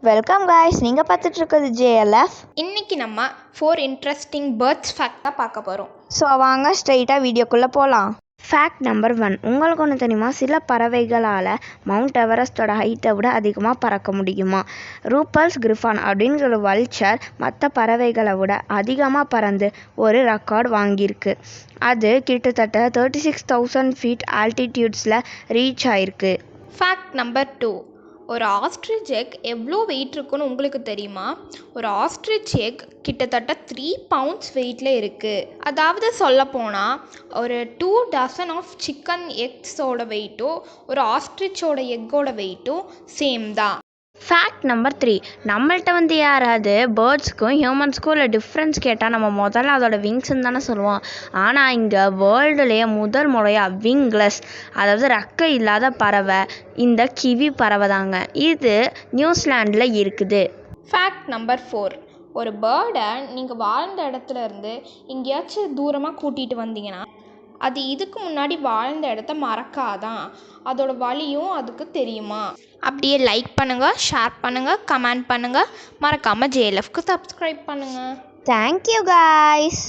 Welcome guys, நீங்கள் பார்த்துட்டு இருக்கிறது JLF. இன்னைக்கு நம்ம 4 இன்ட்ரெஸ்டிங் பேர்ட்ஸ் ஃபேக்ட் தான் பார்க்க போகிறோம். ஸோ வாங்க ஸ்ட்ரெயிட்டாக வீடியோக்குள்ளே போகலாம். ஃபேக்ட் நம்பர் 1, உங்களுக்கு ஒன்று தெரியுமா? சில பறவைகளால் மவுண்ட் எவரெஸ்டோட ஹைட்டை விட அதிகமாக பறக்க முடியுமா? ரூபல்ஸ் கிரிஃபான் அப்படிங்கிற ஒரு வல்ச்சர் மற்ற பறவைகளை விட அதிகமாக பறந்து ஒரு ரெக்கார்டு வாங்கியிருக்கு. அது கிட்டத்தட்ட 36,000 ஃபீட் ஆல்டிடியூட்ஸில் ரீச் ஆயிருக்கு. ஃபேக்ட் நம்பர் 2, ஒரு ஆஸ்ட்ரிச் எக் எவ்வளோ வெயிட் இருக்குன்னு உங்களுக்கு தெரியுமா? ஒரு ஆஸ்ட்ரிச் எக் கிட்டத்தட்ட 3 பவுண்ட்ஸ் வெயிட்டில் இருக்குது. அதாவது சொல்லப்போனால் ஒரு 2 டசன் ஆஃப் சிக்கன் எக்ஸோட வெயிட்டும் ஒரு ஆஸ்ட்ரிச்சோட எக்கோட வெயிட்டும் சேம் தான். ஃபேக்ட் நம்பர் 3, நம்மள்ட்ட யாராவது பேர்ட்ஸ்க்கும் ஹியூமன்ஸ்க்கும் உள்ள டிஃப்ரென்ஸ் கேட்டால் நம்ம முதல்ல அதோட விங்ஸ்ன்னு தானே சொல்லுவோம். ஆனால் இங்கே வேர்ல்டுலேயே முதல் முறையாக விங்லெஸ், அதாவது ரெக்கை இல்லாத பறவை இந்த கிவி பறவை தாங்க. இது நியூசிலாண்டில் இருக்குது. ஃபேக்ட் நம்பர் 4, ஒரு பேர்டை நீங்கள் வாழ்ந்த இடத்துல இருந்து எங்கேயாச்சும் தூரமாக கூட்டிகிட்டு வந்தீங்கன்னா அது இதுக்கு முன்னாடி வாழ்ந்த இடத்த மறக்காதான். அதோட வலியும் அதுக்கு தெரியுமா? அப்படியே லைக் பண்ணுங்கள், ஷேர் பண்ணுங்கள், கமெண்ட் பண்ணுங்கள். மறக்காமல் JLFக்கு சப்ஸ்கிரைப் பண்ணுங்கள். Thank you guys.